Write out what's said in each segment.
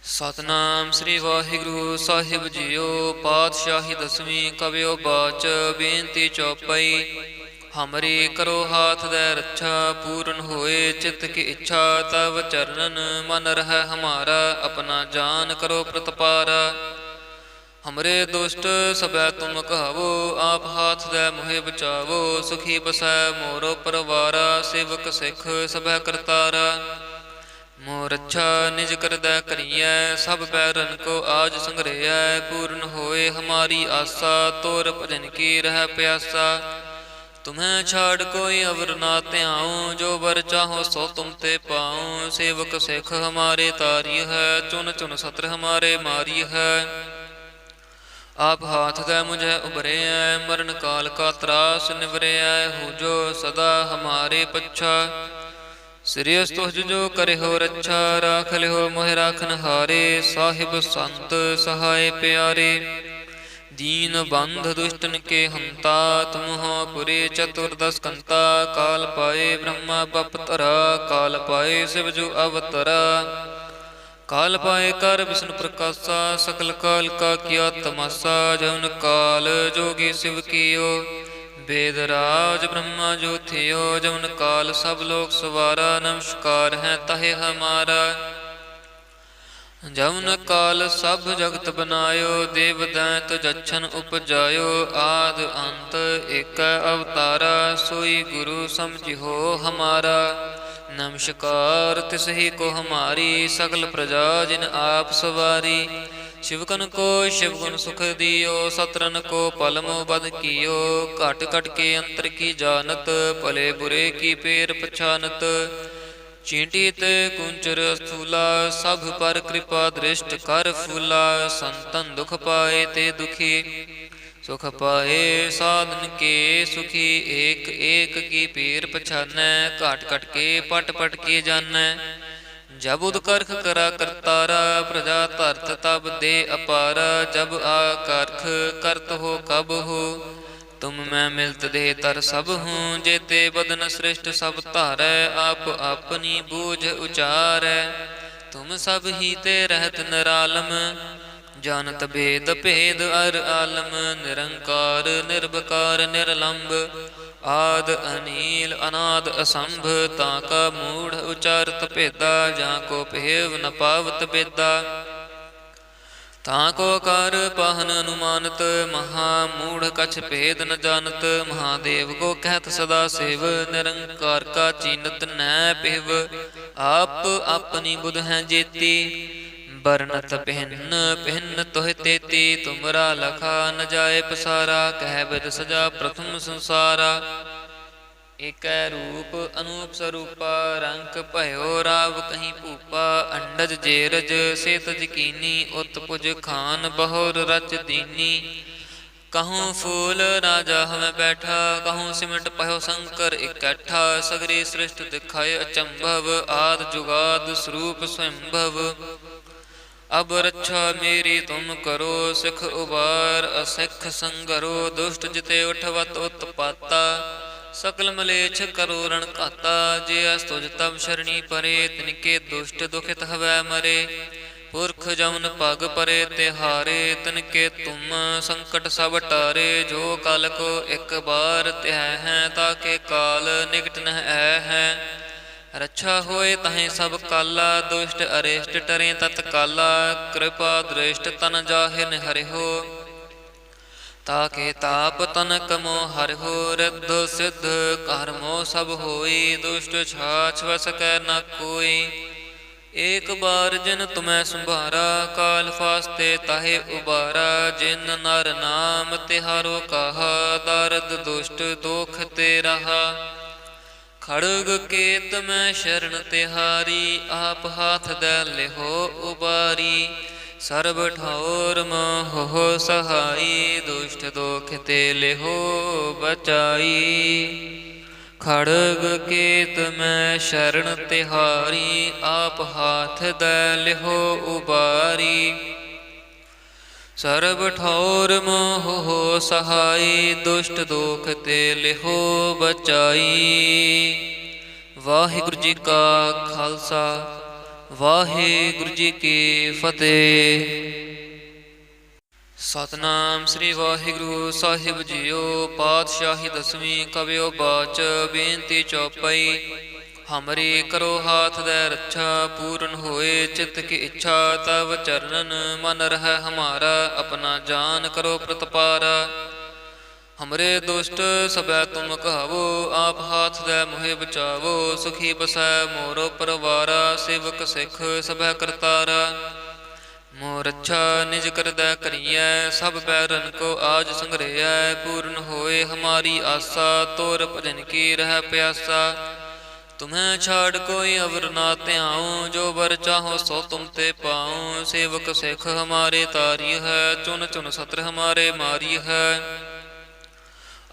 ਸਤਨਾਮ ਸ੍ਰੀ ਵਾਹਿਗੁਰੂ ਸਾਹਿਬ JIO. ਪਾਤਸ਼ਾਹੀ ਦਸਵੀਂ ਕਵਿਓ ਬਾਚ ਬੇਨਤੀ ਚੌਪਈ। ਹਮਰੀ ਕਰੋ ਹਾਥ ਦੈ ਰੱਛਾ, ਪੂਰਨ ਹੋਏ ਚਿਤ ਕੀ ਇੱਛਾ। ਤਵ ਚਰਨਨ ਮਨ ਰਹਿ ਹਮਾਰਾ, ਆਪਣਾ ਜਾਨ ਕਰੋ ਪ੍ਰਤਪਾਰਾ। हमरे दुष्ट सबै तुम कहावो, आप हाथ दे मोहे बचावो। सुखी बसै मोरो परवारा, सेवक सिख सबै करतारा। मोर अच्छा निज करदै करियै, सब बैरन को आज संग्रहै। पूर्ण होए हमारी आसा, तोर भजन की रह प्यासा। तुम्हें छाड़ कोई अवर ना त्याऊँ, जो वर चाहो सो तुम ते पाऊँ। सेवक सिख हमारे तारी है, चुन चुन सत्र हमारे मारी है। आप हाथ दे मुझे उबरे है, मरण काल का त्रास निवरे है। हो जो सदा हमारे पच्छा, श्रेयस तुझ जो करे हो रच्छा। राख ले हो मोह राखन हारे, साहिब संत सहाय प्यारे। दीन बंध दुष्टन के हंता, तुम हो पुरे चतुर्दश कंता। काल पाए ब्रह्मा बपतरा, काल पाए शिव जो अवतरा। काल पाए कर विष्णु प्रकाशा, सकल काल का किया तमाशा। जौन काल जोगी शिव कियो, वेद राज ब्रह्मा जो थियो। जौन काल सब लोग सवारा, नमस्कार है तहे हमारा। जौन काल सब जगत बनायो, देव दैत जच्छन उपजायो। आद अंत एक अवतारा, सोई गुरु समझिहो हमारा। नमस्कार तिसही को हमारी, सकल प्रजा जिन आप सवारी। शिवकन को शिव गुण सुख दियो, सतरन को पलमो बद कियो। घट घट के अंतर की जानत, भले बुरे की पेर पछानत। चींटित कुंचर स्थूला, सब पर कृपा दृष्ट कर फूला। संतन दुख पाए ते दुखी, सुख पाए साधन के सुखी। एक एक की पीर पछानै, घट घट के पट पट के जानै। जब उदकर्ख करा करतारा, प्रजा धरत तब दे अपारा। जब आकर्ख करत हो कब हो, तुम मैं मिलत दे तर सब हूँ। जेते बदन श्रेष्ठ सब धारै, आप अपनी बूझ उचारै। तुम सब ही ते रहत निरालम, जानत भेद भेद अर आलम। निरंकार निर्विकार निर्लंब, आद अनील अनाद असंभ। ताका मूढ़ उचारत भेदा, जाको भेव न पावत बेदा। ताको कर पाहन अनुमानत, महामूढ़ कछ भेद न जानत। महादेव को कहत सदा शिव, निरंकार का चीनत न पिव। आप अपनी बुध हैं जेती, बरनत भिन्न भिन्न तोह तेती। तुमरा लखा न जाए पसारा, कह बिद सजा प्रथम संसारा। एक रूप अनूप स्वरूपा, रंग भयो राव कहीं भूपा। अंडज जेरज से तज कीनी, उत पुज खान बहुर रच दीनी। कहूँ फूल राजा हमें बैठा, कहूँ सिमट पहो शंकर इकट्ठा। सगरी सृष्ट दिखाए अचंभव, आद जुगाद स्वरूप स्वयंभव। अब रक्षा मेरी तुम करो, सिख उबार असिख संगरो। दुष्ट जिते उठवत उत्पाता, सकल मलेच्छ करो रण घाता। जे अस्तुज तब शरणी परे, तिनके दुष्ट दुखित हवै मरे। पुरख जौन पग परे तिहारे, तिनके तुम संकट सब टारे। जो काल को एक बार त्यह है, ताके काल निकट न है। रक्षा होए तहें सब काला, दुष्ट अरिष्ट टरें तत्काला। कृपा दृष्ट तन जाहिर हरि हो, ताके ताप तनक मो हरि हो। रिद्ध सिद्ध कर्मो सब होई, दुष्ट छाछ वस कै न कोई। एक बार जिन तुम्हें संभारा, काल फास्ते ताहे उबारा। जिन नर नाम तिहारो कहा, दारद दुष्ट दोख ते रहा। खड़ग केत मैं शरण तिहारी, आप हाथ दे लिहो उबारी। सर्ब ठौर मोह सहाई, दुष्ट दोख ते लिहो बचाई। खड़ग केत मैं शरण तिहारी, आप हाथ दे लिहो उबारी। सर्ब ठौर मोह सहाई, दुष्ट दोख ते लिहो बचाई। वाहिगुरु जी का खालसा, ਵਾਹਿਗੁਰੂ ਜੀ ਕੀ ਫਤਿਹ। ਸਤਨਾਮ ਸ੍ਰੀ ਵਾਹਿਗੁਰੂ ਸਾਹਿਬ ਜੀਓ। ਪਾਤਸ਼ਾਹੀ ਦਸਵੀਂ ਕਵਿਓ ਬਾਚ ਬੇਨਤੀ ਚੌਪਈ। ਹਮਰੀ ਕਰੋ ਹਾਥ ਦੈ ਰੱਛਾ, ਪੂਰਨ ਹੋਏ ਚਿੱਤ ਕੀ ਇੱਛਾ। ਤਵ ਚਰਨਨ ਮਨ ਰਹਿ ਹਮਾਰਾ, ਆਪਣਾ ਜਾਨ ਕਰੋ ਪ੍ਰਤਪਾਰਾ। ਹਮਰੇ ਦੁਸ਼ਟ ਸਭੈ ਤੁਮ ਕਹਾਵੋ, ਆਪ ਹਾਥ ਦੈ ਮੋਹਿ ਬਚਾਵੋ। ਸੁਖੀ ਬਸੈ ਮੋਰੋ ਪਰਵਾਰਾ, ਸੇਵਕ ਸਿੱਖ ਸਭੈ ਕਰਤਾਰਾ। ਮੋਹ ਰੱਛਾ ਨਿਜ ਕਰਦੈ ਕਰੀਐ, ਸਭ ਬੈਰਨ ਕੋ ਆਜ ਸੰਗਰੇਐ। ਪੂਰਨ ਹੋਏ ਹਮਾਰੀ ਆਸਾ, ਤੋਰ ਭਜਨ ਕੀ ਰਹਿ ਪਿਆਸਾ। तुम्हें छाड़ कोई अवर ना त्याऊँ, जो वर चाहो सो तुम ते पाऊँ। सेवक सिख हमारे तारी है, चुन चुन सत्र हमारे मारी है।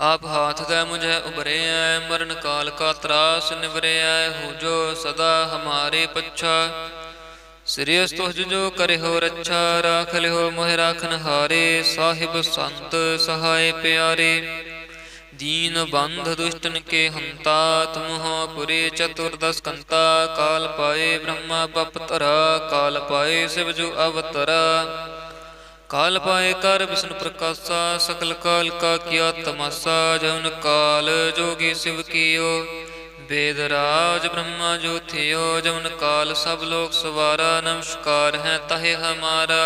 आप हाथ दे मुझे उबरे है, मरण काल का त्रास निवरे है। हो जो सदा हमारे पच्छा, श्रेयस तुझ जो करे हो रच्छा। राख ले हो मोह राखन हारे, साहिब संत सहाय प्यारे। दीन बंध दुष्टन के हंता, तुम हो पुरे चतुर्दश कंता। काल पाए ब्रह्मा बपतरा, काल पाए शिव जो अवतरा। काल पाए कर विष्णु प्रकाशा, सकल काल का किया तमाशा। जौन काल जोगी शिव कियो, वेदराज ब्रह्मा जो थियो। जौन काल सब लोग सवारा, नमस्कार है तहे हमारा।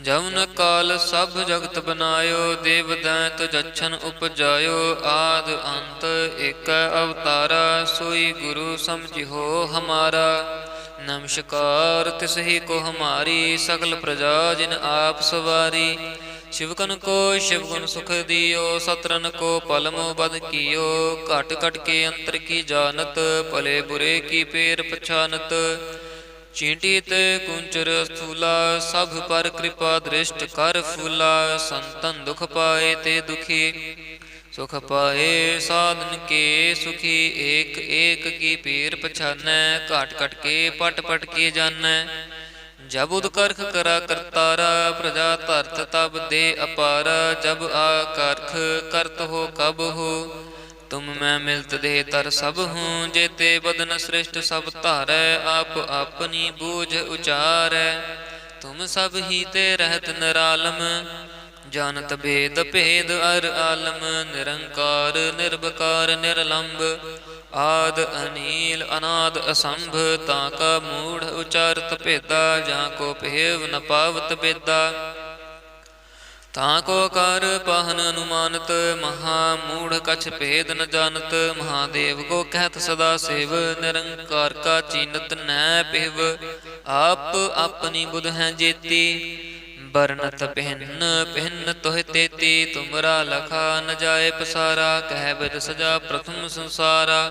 जौन काल सब जगत बनायो, देव दैत जच्छन उपजायो। आद अंत एक अवतारा, सोई गुरु समझिहो हमारा। नमस्कार तिसही को हमारी, सकल प्रजा जिन आप सवारी। शिवकन को शिवगुण सुख दियो, सतरन को पलमो बद कियो। घट घट के अंतर की जानत, भले बुरे की पेर पछानत। चींटित कुंचर स्थूला, सब पर कृपा दृष्ट कर फूला। संतन दुख पाए ते दुखी, सुख पाए साधन के सुखी। एक एक की पीर पछानै, घट घट के पट पट के जानै। जब उदकर्ख करा करतारा, प्रजा धरत तब दे अपारा। जब आकर्ख करत हो कब हो, तुम मैं मिलत दे तर सब हूँ। जेते बदन श्रेष्ठ सब धारै, आप अपनी बूझ उचारै। तुम सब ही ते रहत निरालम, जानत भेद भेद अर आलम। निरंकार निर्भकार निर्लंब, आद अनील अनाद असंभ। ताका मूढ़ उचारत भेदा, जाको भेव न पावत बेदा। ताको कर पाहन अनुमानत, महा मूढ़ कछ भेद न जानत। महादेव को कहत सदा सेव, निरंकार का चीनत न पिहव। आप अपनी बुध हैं जेती, बरनत भिन्न भिन्न तोह तेती। तुमरा लखा न जाए पसारा, कह बिद सजा प्रथम संसारा।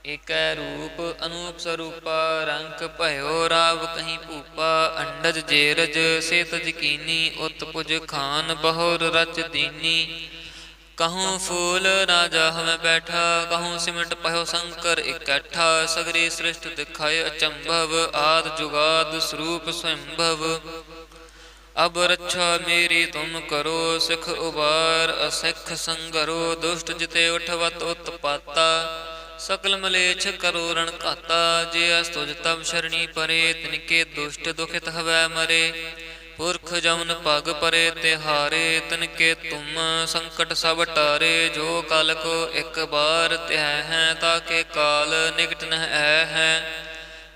एक रूप अनूप स्वरूपा, रंग भयो राव कहीं भूपा। अंडज जेरज से तज कीनी, उत पुज खान बहुर रच दीनी। कहूँ फूल राजा हमें बैठा, कहूँ सिमट पहो शंकर इकट्ठा। सगरी सृष्ट दिखाए अचंभव, आद जुगाद स्वरूप स्वयंभव। अब रक्षा मेरी तुम करो, सिख उबार असिख संगरो। दुष्ट जिते उठवत उत्पाता, सकल मलेच्छ करो रण घाता। जे अस्तुज तब शरणी परे, तिनके दुष्ट दुखित हवै मरे। पुरख जमन पग परे तिहारे, तिनके तुम संकट सब टारे। जो काल को एक बार त्यह है, ताके काल निकट न है।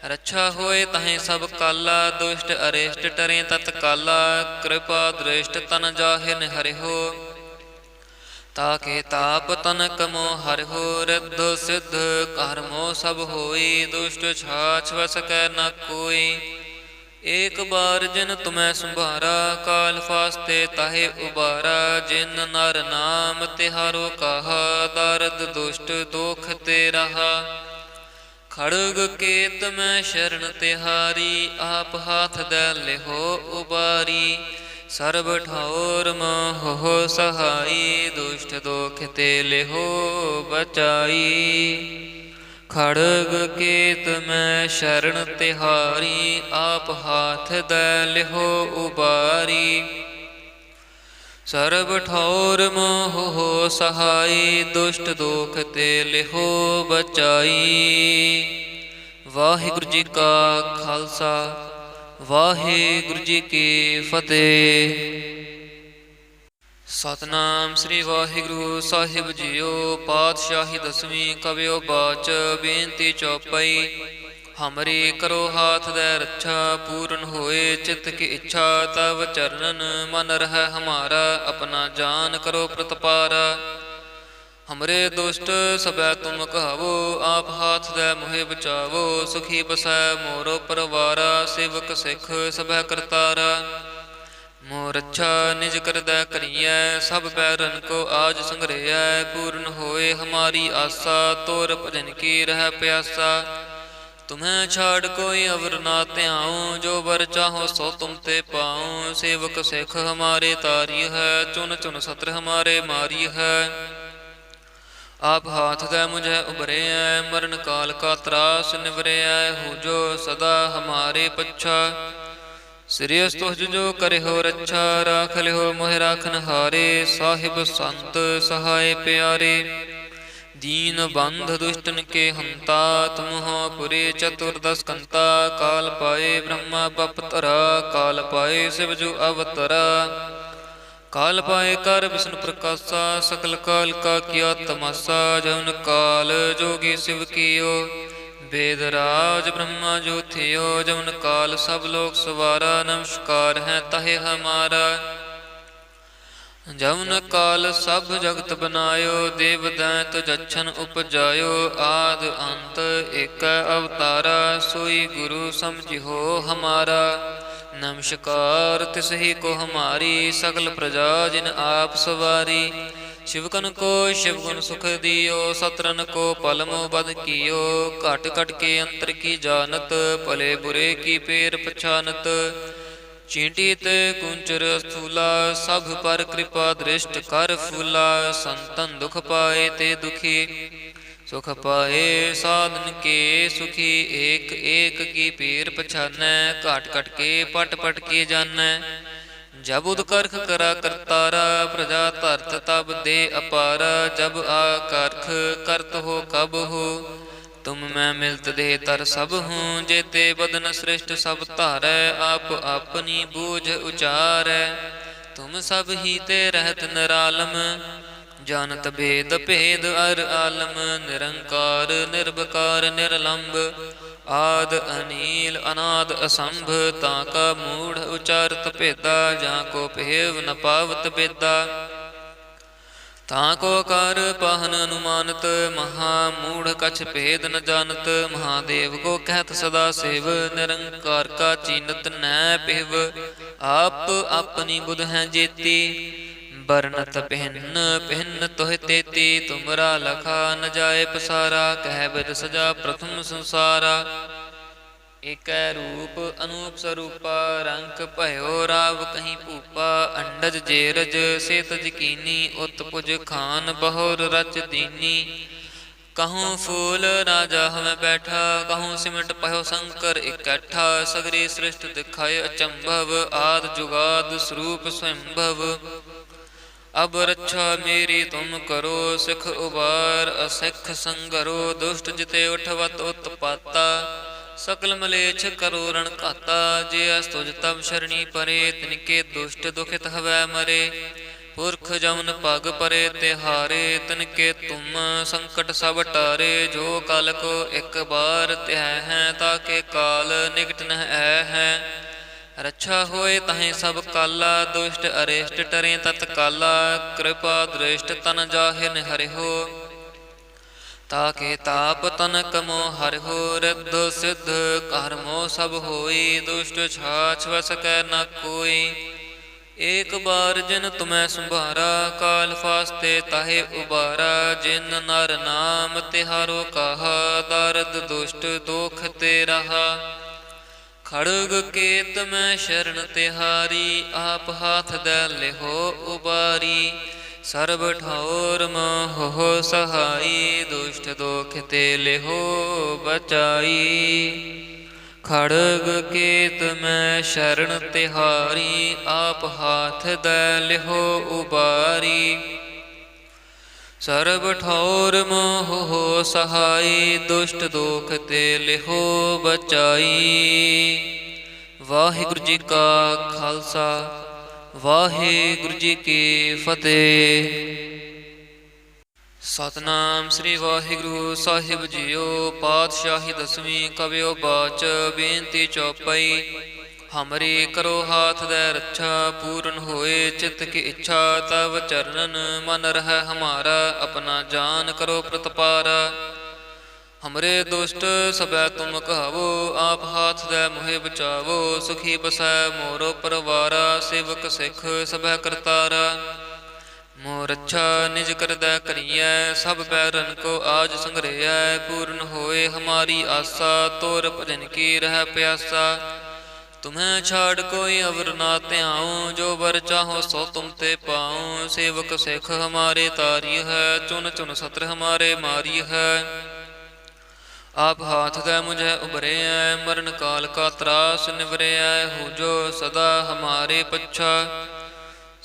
रक्षा होए तहें सब काला, दुष्ट अरिष्ट टरें तत्काला। कृपा दृष्ट तन जाहिर हरि हो, ताके ताप तनक मो हर हो। रिद्ध सिद्ध कर्मो सब होई, दुष्ट छाछ वस कै न कोई। एक बार जिन तुम्हें संभारा, काल फास्ते ताहे उबारा। जिन नर नाम तिहारो कहा, दारद दुष्ट दोख ते रहा। खड़ग केत में शरण तिहारी, आप हाथ दे लेहो उबारी। सर्ब ठौर मोह सहाई, दुष्ट दोख ते लेहो बचाई। खड़ग केत में शरण तिहारी, आप हाथ दे लेहो उबारी। सर्ब ठौर मोह सहाई, दुष्ट दोख ते लेहो बचाई। ਵਾਹਿਗੁਰੂ ਜੀ ਕਾ ਖਾਲਸਾ, ਵਾਹਿਗੁਰੂ ਜੀ ਕੀ ਫਤਿਹ। ਸਤਨਾਮ ਸ੍ਰੀ ਵਾਹਿਗੁਰੂ ਸਾਹਿਬ ਜੀਓ। ਪਾਤਸ਼ਾਹੀ ਦਸਵੀਂ ਕਵਿਓ ਬਾਚ ਬੇਨਤੀ ਚੌਪਈ। ਹਮਰੀ ਕਰੋ ਹਾਥ ਦੈ ਰੱਛਾ, ਪੂਰਨ ਹੋਏ ਚਿੱਤ ਕੀ ਇੱਛਾ। ਤਵ ਚਰਨਨ ਮਨ ਰਹਿ ਹਮਾਰਾ, ਆਪਣਾ ਜਾਨ ਕਰੋ ਪ੍ਰਤਪਾਰਾ। ਹਮਰੇ ਦੁਸ਼ਟ ਸਭੈ ਤੁਮ ਕਹਾਵੋ, ਆਪ ਹਾਥ ਦੈ ਮੋਹਿ ਬਚਾਵੋ। ਸੁਖੀ ਬਸੈ ਮੋਰੋ ਪਰਵਾਰਾ, ਸੇਵਕ ਸਿੱਖ ਸਭੈ ਕਰਤਾਰਾ। ਮੋਹ ਰੱਛਾ ਨਿਜ ਕਰਦੈ ਕਰੀਐ, ਸਭ ਬੈਰਨ ਕੋ ਆਜ ਸੰਗਰੇਐ। ਪੂਰਨ ਹੋਏ ਹਮਾਰੀ ਆਸਾ, ਤੋਰ ਭਜਨ ਕੀ ਰਹਿ ਪਿਆਸਾ। ਤੁਮਹਿ ਛਾੜ ਕੋਈ ਅਵਰ ਨਾ ਧਿਆਉ, ਜੋ ਵਰ ਚਾਹੋ ਸੋ ਤੁਮ ਤੇ ਪਾਉ। ਸੇਵਕ ਸਿੱਖ ਹਮਾਰੇ ਤਾਰੀ ਹੈ, ਚੁਨ ਚੁਨ ਸਤਰ ਹਮਾਰੇ ਮਾਰੀ ਹੈ। ਆਪ ਹਾਥ ਦੈ ਮੁਝੈ ਉਬਰਿਐ, ਮਰਨ ਕਾਲ ਕਾ ਤਰਾਸ ਨਿਵਰਿਐ। ਹੋ ਜੋ ਸਦਾ ਹਮਾਰੇ ਪੱਛਾ, ਸਿਰਿਅਸ ਤੁਜ ਜੋ ਕਰਿਓ ਰੱਛਾ। ਰਾਖ ਲਿਓ ਮੋਹਿ ਰਾਖਨ ਹਾਰੇ, ਸਾਹਿਬ ਸੰਤ ਸਹਾਇ ਪਿਆਰੇ। दीन बंध दुष्टन के हंता, तुम हो पुरे चतुर्दश कंता। काल पाए ब्रह्मा बपतरा, काल पाए शिव जो अवतरा। काल पाए कर विष्णु प्रकाशा, सकल काल का किया तमाशा। जौन काल जोगी शिव कियो, वेद राज ब्रह्मा जो थियो। जौन काल सब लोग सवारा, नमस्कार है तहे हमारा। जौन काल सब जगत बनायो, देव दैत जच्छन उपजायो। आद अंत एक अवतारा, सोई गुरु समझिहो हमारा। नमस्कार तिसहि को हमारी, सकल प्रजा जिन आप सवारी। शिवकन को शिवगुण सुख दियो, सतरन को पलमो बद कियो। घट घट के अंतर की जानत, भले बुरे की पेर पछानत। चींटी ते कुंचर स्थूला, सब पर कृपा दृष्ट कर फूला। संतन दुख पाए ते दुखी, सुख पाए साधन के सुखी। एक एक की पीर पछानै, घट घट के पट पट के जानै। जब उदकर्ख करा करतारा, प्रजा धरत तब दे अपारा। जब आकर्ख करत हो कब हो, तुम मैं मिलत दे तर सब हूँ। जेते बदन श्रेष्ठ सब धारै, आप अपनी बूझ उचारै। तुम सब ही ते रहत निरालम, जानत भेद भेद अर आलम। निरंकार निर्विकार निरलंब, आद अनील अनाद असंभ। ताका मूढ़ उचारत भेदा, जाको भेव न पावत बेदा। ताको कर पाहन अनुमानत, महा मूढ़ कछ भेद न जानत। महादेव को कहत सदा सेव, निरंकार का चीनत न पिहव। आप अपनी बुध हैं जेती, बरनत भिन्न भिन्न तोह तेती। तुमरा लखा न जाए पसारा, कह बिद सजा प्रथम संसारा। एक रूप अनूप स्वरूपा, रंक भयो राव कहीं भूपा। अंडज जेरज से तज कीनी, उत पुज खान बहुर रच दीनी। कहूँ फूल राजा हमें बैठा, कहूँ सिमट पहो शंकर इकट्ठा। सगरी सृष्टि दिखाए अचंभव, आद जुगाद स्वरूप स्वयंभव। अब रक्षा मेरी तुम करो, सिख उबार असिख संगरो। दुष्ट जिते उठवत उत्पाता, सकल मलेच्छ करो रण घाता। जे अस्तुज तब शरणी परे, तिनके दुष्ट दुखित हवै मरे। पुरख जमन पग परे तिहारे, तिनके तुम संकट सब टारे। जो काल को एक बार त्यह है, ताके काल निकट न है। रक्षा होए तहें सब काला, दुष्ट अरिष्ट टरें तत्काला। कृपा दृष्ट तन जाहिर हरिहो, ताके ताप तनक मोह हरिहो। रिद्ध सिद्ध कर्मो सब होई, दुष्ट छाछ वस कै न कोई। एक बार जिन तुम्हें संभारा, काल फास्ते ताहे उबारा। जिन नर नाम तिहारो कहा, दर्द दुष्ट दोख ते रहा। खड़ग केत में शरण तिहारी, आप हाथ दे लिहो उबारी। सर्ब ठौर मोह सहाई, दुष्ट दोख ते लिहो बचाई। खड़ग केत में शरण तिहारी, आप हाथ दे लिहो उबारी। ਸਰਬ ਠੌਰ ਮੋਹ ਸਹਾਈ, ਦੁਸ਼ਟ ਦੋਖ ਤੇ ਲਿਹੋ ਬਚਾਈ। ਵਾਹਿਗੁਰੂ ਜੀ ਕਾ ਖਾਲਸਾ, ਵਾਹਿਗੁਰੂ ਜੀ ਕੀ ਫਤਿਹ। ਸਤਨਾਮ ਸ੍ਰੀ ਵਾਹਿਗੁਰੂ ਸਾਹਿਬ ਜੀਓ। ਪਾਤਸ਼ਾਹੀ ਦਸਵੀਂ ਕਵਿਓ ਬਾਚ, ਬੇਨਤੀ ਚੌਪਈ। ਹਮਰੀ ਕਰੋ ਹਾਥ ਦੈ ਰੱਛਾ, ਪੂਰਨ ਹੋਏ ਚਿਤ ਕੀ ਇੱਛਾ। ਤਵ ਚਰਨਨ ਮਨ ਰਹਿ ਹਮਾਰਾ, ਆਪਣਾ ਜਾਨ ਕਰੋ ਪ੍ਰਤਪਾਰਾ। ਹਮਰੇ ਦੁਸ਼ਟ ਸਭੈ ਤੁਮ ਕਹਾਵੋ, ਆਪ ਹਾਥ ਦੈ ਮੋਹਿ ਬਚਾਵੋ। ਸੁਖੀ ਬਸੈ ਮੋਰੋ ਪਰਵਾਰਾ, ਸੇਵਕ ਸਿੱਖ ਸਭੈ ਕਰਤਾਰਾ। ਮੋਹ ਰੱਛਾ ਨਿਜ ਕਰਦੈ ਕਰੀਐ, ਸਭ ਬੈਰਨ ਕੋ ਆਜ ਸੰਗਰਹਿਐ। ਪੂਰਨ ਹੋਏ ਹਮਾਰੀ ਆਸਾ, ਤੋਰ ਭਜਨ ਕੀ ਰਹਿ ਪਿਆਸਾ। तुम्हें छाड़ कोई अवर ना त्याऊँ, जो वर चाहो सो तुम ते पाऊँ। सेवक सिख हमारे तारी है, चुन चुन सत्र हमारे मारी है। आप हाथ दे मुझे उबरे है, मरण काल का त्रास निवरे है। हो जो सदा हमारे पच्छा,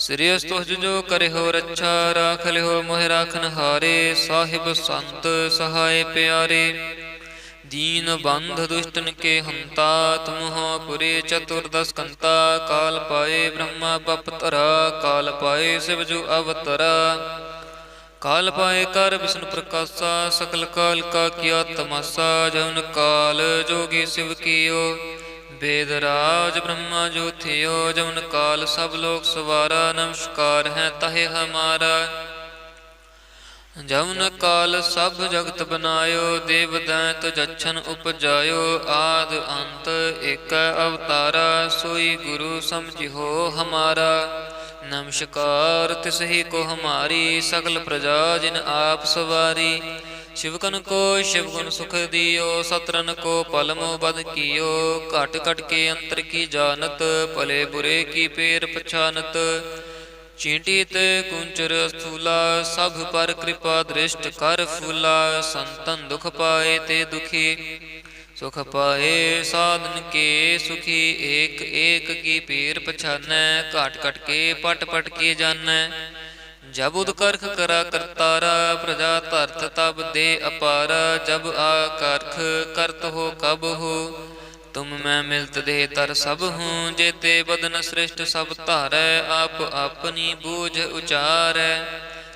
श्रेयस तुझ जो करे हो रच्छा। राख ले हो मोह राखन हारे, साहिब संत सहाय प्यारे। दीन बंध दुष्टन के हंता, तुम हो पुरे चतुर्दश कंता। काल पाए ब्रह्मा बपतरा, काल पाए शिव जो अवतरा। काल पाए कर विष्णु प्रकाशा, सकल काल का किया तमाशा। जौन काल जोगी शिव कियो, वेदराज ब्रह्मा जो थियो। जौन काल सब लोग सवारा, नमस्कार है तहे हमारा। जौन काल सब जगत बनायो, देव दैत जच्छन उपजायो। आद अंत एक अवतारा, सोई गुरु समझिहो हमारा। नमस्कार तिसही को हमारी, सकल प्रजा जिन आप सवारी। शिवकन को शिवगुण सुख दियो, सतरन को पलमो बद कियो। घट घट के अंतर की जानत, भले बुरे की पेर पछानत। चींटित कुंचर स्थूला, सब पर कृपा दृष्ट कर फूला। संतन दुख पाए ते दुखी, सुख पाए साधन के सुखी। एक एक की पीर पछानै, घट घट के पट पट के जानै। जब उदकर्ख करा करतारा, प्रजा धरत तब दे अपारा। जब आकर्ख करत हो कब हो, तुम मैं मिलत दे तर सब हूँ। जेते बदन श्रेष्ठ सब धारै, आप अपनी बूझ उचारै।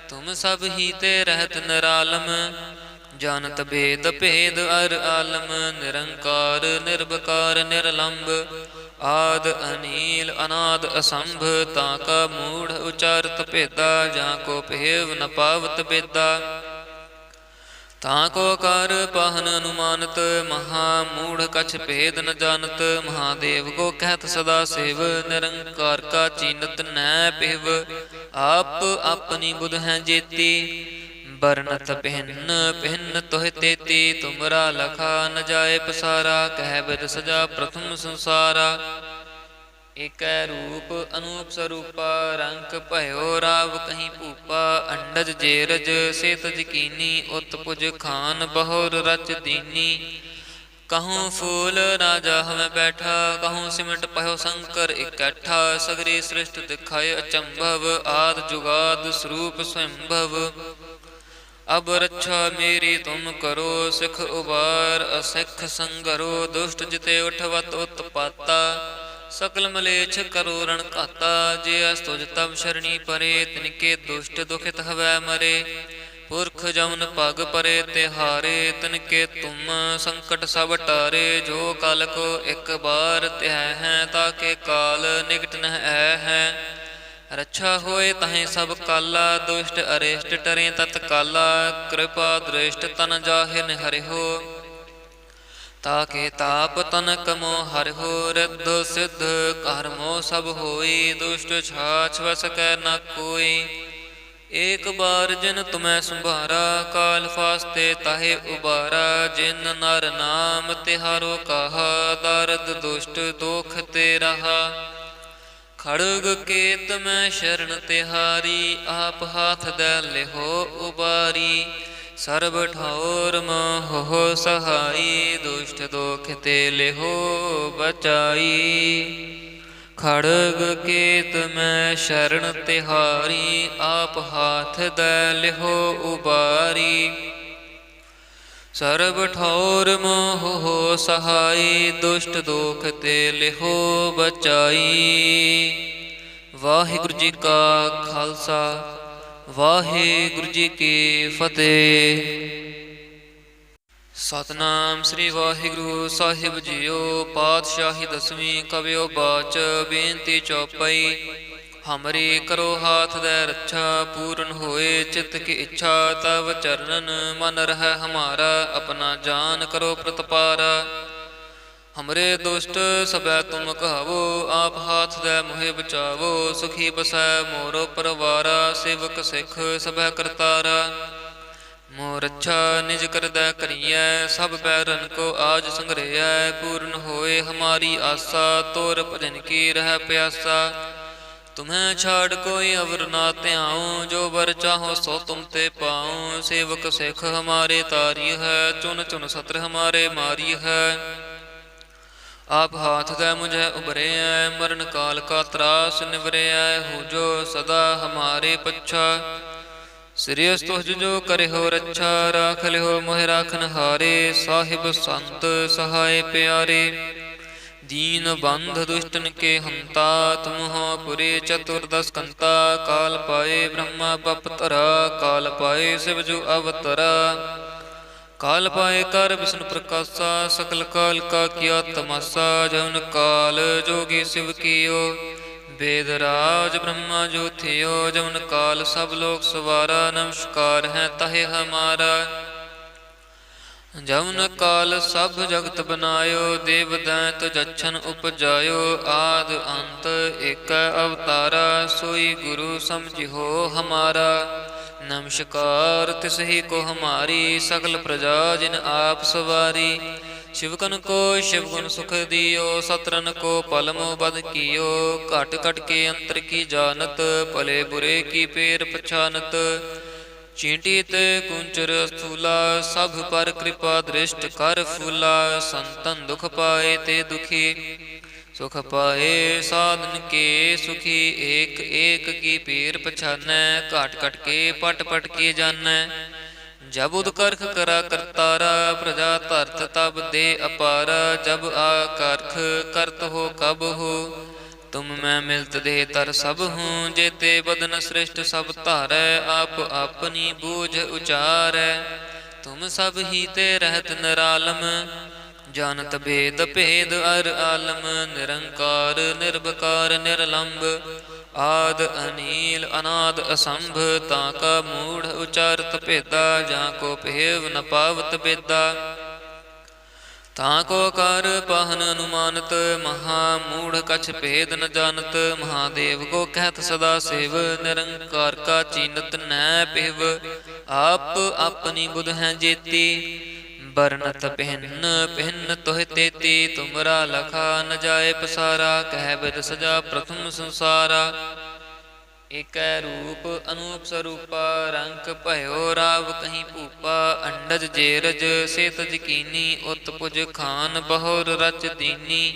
तुम सब ही ते रहत निरालम, जानत भेद भेद अर आलम। निरंकार निर्भकार निर्लंब, आद अनील अनाद असंभ। ताका मूढ़ उचारत भेदा, जाको भेव न पावत बेदा। ताको कर पाहन अनुमानत, महा मूढ़ कछ भेद न जानत। महादेव को कहत सदा सेव, निरंकार का चीनत न पिव। आप अपनी बुध हैं जेती, बरनत भिन्न भिन्न तोह तेती। तुमरा लखा न जाए पसारा, कह बिद सजा प्रथम संसारा। एक रूप अनूप स्वरूपा, रंग भयो राव कहीं भूपा। अंडज जेरज से तज कीनी, उत्पुज खान बहुर रच दीनी। कहूँ फूल राजा हमें बैठा, कहूँ सिमट पहो शंकर इकट्ठा। सगरी सृष्ट दिखाए अचंभव, आद जुगाद स्वरूप स्वयंभव। अब रक्षा मेरी तुम करो, सिख उबार असिख संगरो। दुष्ट जिते उठवत उत्पाता, सकल मलेच्छ करो रण घाता। जे अस्तुज तब शरणी परे, तिनके दुष्ट दुखित हवै मरे। पुरख जमन पग परे तिहारे, तिनके तुम संकट सब टारे। जो काल को एक बार त्यह है, ताके काल निकट न है। रक्षा होए तहें सब काला, दुष्ट अरिष्ट टरें तत्काला। कृपा दृष्ट तन जाहिन हरिहो, ताके ताप तनक मो हरिहो। रिद्ध सिद्ध कर्मो सब होई, दुष्ट छाछ वस कै न कोई। एक बार जिन तुम्हें संभारा, काल फास्ते ताहे उबारा। जिन नर नाम तिहारो कहा, दर्द दुष्ट दोख ते रहा। खड़ग केत में शरण तिहारी, आप हाथ दे लिहो उबारी। सर्ब ठौर मोह सहाई, दुष्ट दोख ते लिहो बचाई। ਖੜਗ ਕੇਤ ਮੈਂ ਸ਼ਰਨ ਤਿਹਾਰੀ, ਆਪ ਹਾਥ ਦੈ ਲਿਹੋ ਉਬਾਰੀ। ਸਰਬ ਠੌਰ ਮੋਹ ਹੋ ਸਹਾਈ, ਦੁਸ਼ਟ ਦੋਖ ਤੇ ਲਿਹੋ ਬਚਾਈ। ਵਾਹਿਗੁਰੂ ਜੀ ਕਾ ਖਾਲਸਾ, ਵਾਹਿਗੁਰੂ ਜੀ ਕੀ ਫਤਿਹ। ਸਤਨਾਮ ਸ੍ਰੀ ਵਾਹਿਗੁਰੂ ਸਾਹਿਬ ਜੀਓ। ਪਾਤਸ਼ਾਹੀ ਦਸਵੀਂ ਕਵਿਓ ਬਾਚ, ਬੇਨਤੀ ਚੌਪਈ। ਹਮਰੀ ਕਰੋ ਹਾਥ ਦੈ ਰੱਛਾ, ਪੂਰਨ ਹੋਏ ਚਿੱਤ ਕੀ ਇੱਛਾ। ਤਵ ਚਰਨਨ ਮਨ ਰਹਿ ਹਮਾਰਾ, ਆਪਣਾ ਜਾਨ ਕਰੋ ਪ੍ਰਤਪਾਰਾ। ਹਮਰੇ ਦੁਸ਼ਟ ਸਭੈ ਤੁਮ ਕਹਾਵੋ, ਆਪ ਹਾਥ ਦੈ ਮੋਹਿ ਬਚਾਵੋ। ਸੁਖੀ ਬਸੈ ਮੋਰੋ ਪਰਵਾਰਾ, ਸੇਵਕ ਸਿੱਖ ਸਭੈ ਕਰਤਾਰਾ। ਮੋਹ ਰੱਛਾ ਨਿਜ ਕਰਦੈ ਕਰੀਐ, ਸਭ ਬੈਰਨ ਕੋ ਆਜ ਸੰਗ੍ਰਹਿਐ। ਪੂਰਨ ਹੋਏ ਹਮਾਰੀ ਆਸਾ, ਤੋਰ ਭਜਨ ਕੀ ਰਹਿ ਪਿਆਸਾ। ਤੁਮਹਿ ਛਾੜ ਕੋਈ ਅਵਰ ਨਾ ਧਿਆਉ, ਜੋ ਵਰ ਚਾਹੋ ਸੋ ਤੁਮ ਤੇ ਪਾਉ। ਸੇਵਕ ਸਿੱਖ ਹਮਾਰੇ ਤਾਰੀ ਹੈ, ਚੁਨ ਚੁਨ ਸਤਰ ਹਮਾਰੇ ਮਾਰੀ ਹੈ। ਆਪ ਹਾਥ ਦੈ ਮੁਝੈ ਉਬਰਿਐ, ਮਰਨ ਕਾਲ ਕਾ ਤਰਾਸ ਨਿਵਰਿਐ। ਹੋ ਜੋ ਸਦਾ ਹਮਾਰੇ ਪੱਛਾ, ਸਿਰਿਅਸ ਤੁਜ ਜੋ ਕਰਿਓ ਰੱਛਾ। ਰਾਖ ਲਿਓ ਮੋਹਿ ਰਾਖਨ ਹਾਰੇ, ਸਾਹਿਬ ਸੰਤ ਸਹਾਇ ਪਿਆਰੇ। ਦੀਨ ਬੰਧ ਦੁਸ਼ਟਨ ਕੇ ਹੰਤਾ, ਤੁਮ ਹੋ ਪੁਰੇ ਚਤੁਰਦਸ ਕੰਤਾ। ਕਾਲ ਪਾਏ ਬ੍ਰਹਮਾ ਬਪਤਰਾ, ਕਾਲ ਪਾਏ ਸਿਵ ਜੁ ਅਵਤਰਾ। ਕਾਲ ਪਾਏ ਕਰ ਵਿਸ਼ਨੂੰ ਪ੍ਰਕਾਸ਼ਾ, ਸਕਲ ਕਾਲ ਕਾ ਕੀਆ ਤਮਾਸਾ। ਜਉਨ ਕਾਲ ਜੋਗੀ ਸਿਵ ਕੀਓ, वेद राज ब्रह्मा जो थियो। जवन काल सब लोक सवारा, नमस्कार है तहे हमारा। जवन काल सब जगत बनायो, देव दैत जच्छन उपजायो। आद अंत एक अवतारा, सोई गुरु समझिहो हमारा। नमस्कार तिसही को हमारी, सकल प्रजा जिन आप सवारी। शिवकन को शिवगुण सुख दियो, सतरन को पलमो बद कियो। घट घट के अंतर की जानत, भले बुरे की पेर पछानत। चींटी ते कुंचर स्थूला, सब पर कृपा दृष्ट कर फूला। संतन दुख पाए ते दुखी, सुख पाए साधन के सुखी। एक एक की पीर पछानै, घट घट के पट पट के जानै। जब उदकर्ख करा करतारा, प्रजा धरत तब दे अपारा। जब आ करख करत हो कब हो, तुम मैं मिलत दे तर सब हूँ। जेते बदन श्रेष्ठ सब धारै, आप अपनी बूझ उचारै। तुम सब ही ते रहत निरालम, जानत भेद भेद अर आलम। निरंकार निर्भकार निर्लंब, आद अनील अनाद असंभ। ताका मूढ़ उचारत भेदा, जाको भेव न पावत बेदा। ताको कर पाहन अनुमानत, महामूढ़ कछ भेद न जानत। महादेव को कहत सदा सेव, निरंकार का चीनत न पिव। आप अपनी बुध हैं जेती, बरनत भिन्न भिन्न तोह तेती। तुमरा लखा न जाए पसारा, कह बिद सजा प्रथम संसारा। एक रूप अनूप स्वरूपा, रंक भयो राव कहीं भूपा। अंडज जेरज से तज कीनी, उत पुज खान बहुर रच दीनी।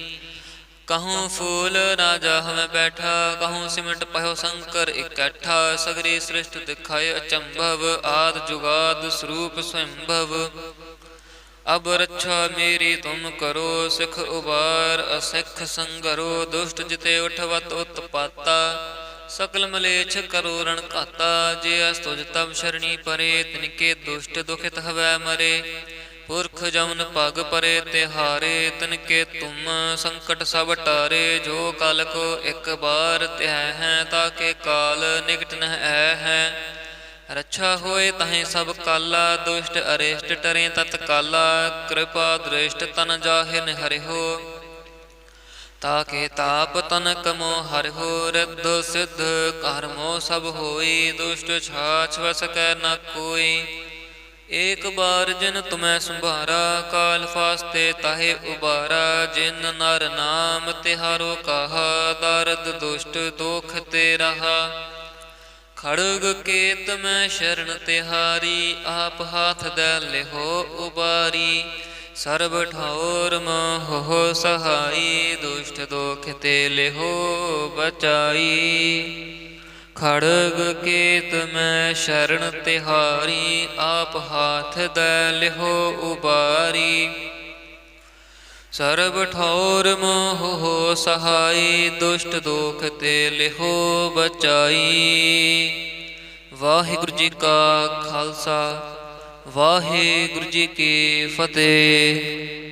कहूँ फूल राजा हमें बैठा, कहूँ सिमट पहो शंकर इकट्ठा। सगरी सृष्ट दिखाए अचंभव, आद जुगाद स्वरूप स्वयंभव। अब रक्षा मेरी तुम करो, सिख उबार असिख संगरो। दुष्ट जिते उठवत उत्पाता, सकल मलेच्छ करो रण घाता। जे अस्तुज तब शरणी परे, तिनके दुष्ट दुखित हवै मरे। पुरख जमन पग परे तिहारे, तिनके तुम संकट सब टारे। जो काल को एक बार त्यह है, ताके काल निकट न है। रक्षा होए तहें सब काला, दुष्ट अरिष्ट टरें तत्काला। कृपा दृष्ट तन जाहिन हरिहो, ताके ताप तनक मो हरिहो। रिद्ध सिद्ध कर्मो सब होई, दुष्ट छाछ वस कै न कोई। एक बार जिन तुम्हें संभारा, काल फास्ते ताहे उबारा। जिन नर नाम तिहारो कहा, दारद दुष्ट दोख ते रहा। खड़ग केत मैं शरण तिहारी, आप हाथ दे लिहो उबारी। ਸਰਬ ਠੌਰ ਮੋਹ ਸਹਾਈ, ਦੁਸ਼ਟ ਦੋਖ ਤੇ ਲਿਹੋ ਬਚਾਈ। ਖੜਗ ਕੇਤ ਮੈਂ ਸ਼ਰਨ ਤਿਹਾਰੀ, ਆਪ ਹਾਥ ਦੈ ਲਿਹੋ ਉਬਾਰੀ। ਸਰਬ ਠੌਰ ਮੋਹ ਸਹਾਈ, ਦੁਸ਼ਟ ਦੋਖ ਤੇ ਲਿਹੋ ਬਚਾਈ। ਵਾਹਿਗੁਰੂ ਜੀ ਕਾ ਖਾਲਸਾ, ਵਾਹਿਗੁਰੂ ਜੀ ਕੀ ਫਤਿਹ।